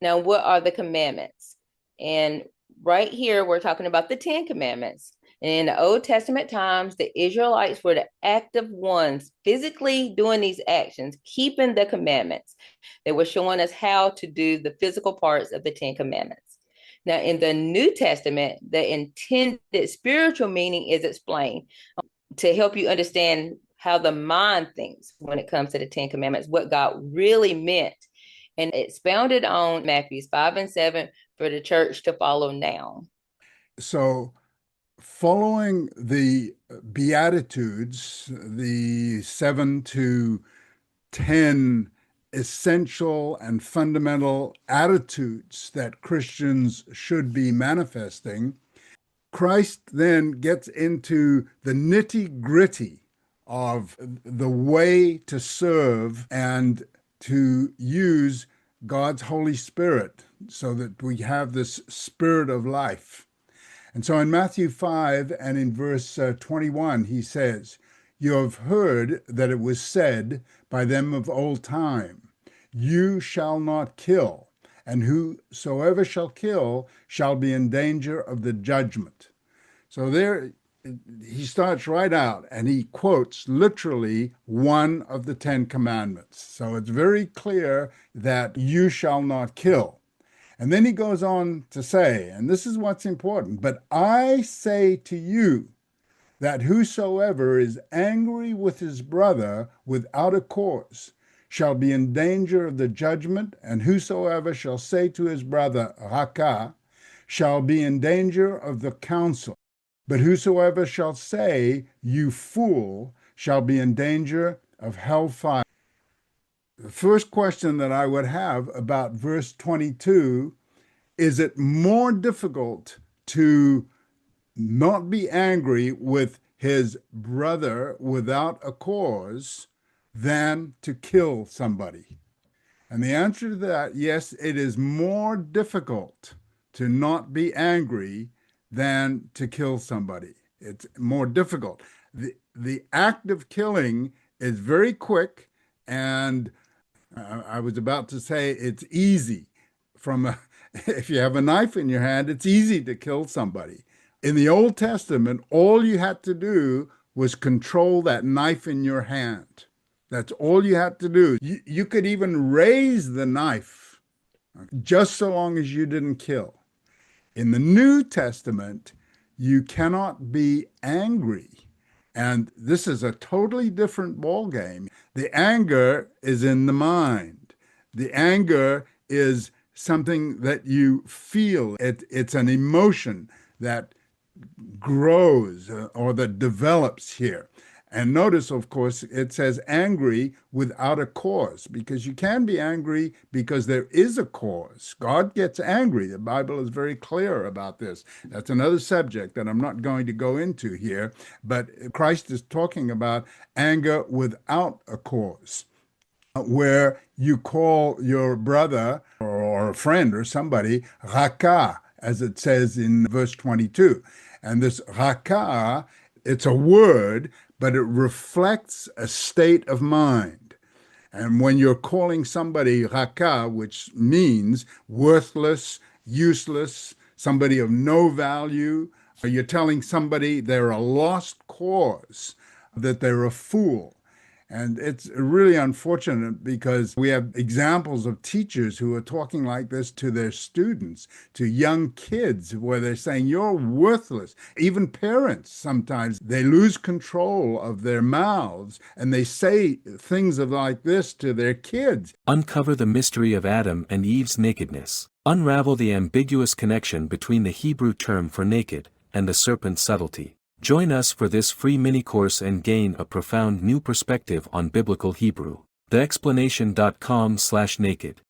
Now, what are the commandments? And right here, we're talking about the 10 commandments. And in the Old Testament times, the Israelites were the active ones physically doing these actions, keeping the commandments. They were showing us how to do the physical parts of the 10 commandments. Now, in the New Testament, the intended spiritual meaning is explained to help you understand how the mind thinks when it comes to the 10 commandments, what God really meant, and expounded on Matthews 5 and 7 for the church to follow now. So, following the Beatitudes, the 7 to 10 essential and fundamental attitudes that Christians should be manifesting, Christ then gets into the nitty gritty of the way to serve and to use God's Holy Spirit so that we have this spirit of life. And so in Matthew 5 and in verse 21, he says, "You have heard that it was said by them of old time, you shall not kill, and whosoever shall kill shall be in danger of the judgment." So there he starts right out and he quotes literally one of the 10 commandments. So it's very clear that you shall not kill. And then he goes on to say, and this is what's important, but I say to you that whosoever is angry with his brother without a cause shall be in danger of the judgment, and whosoever shall say to his brother, Raka, shall be in danger of the council. But whosoever shall say, you fool, shall be in danger of hellfire. The first question that I would have about verse 22, is it more difficult to not be angry with his brother without a cause than to kill somebody? And the answer to that, yes, it is more difficult to not be angry than to kill somebody. It's more difficult. The act of killing is very quick, and I was about to say it's easy. If you have a knife in your hand, it's easy to kill somebody. In the Old Testament, all you had to do was control that knife in your hand. That's all you had to do. You could even raise the knife just so long as you didn't kill. In the New Testament, you cannot be angry. And this is a totally different ballgame. The anger is in the mind. The anger is something that you feel. It's an emotion that grows or that develops here. And notice, of course, it says angry without a cause, because you can be angry because there is a cause. God gets angry. The Bible is very clear about this. That's another subject that I'm not going to go into here, but Christ is talking about anger without a cause, where you call your brother or a friend or somebody raka, as it says in verse 22. And this raka, it's a word, but it reflects a state of mind. And when you're calling somebody raka, which means worthless, useless, somebody of no value, or you're telling somebody they're a lost cause, that they're a fool. And it's really unfortunate because we have examples of teachers who are talking like this to their students, to young kids, where they're saying, you're worthless. Even parents, sometimes they lose control of their mouths and they say things like this to their kids. Uncover the mystery of Adam and Eve's nakedness. Unravel the ambiguous connection between the Hebrew term for naked and the serpent's subtlety. Join us for this free mini-course and gain a profound new perspective on biblical Hebrew. TheExplanation.com/naked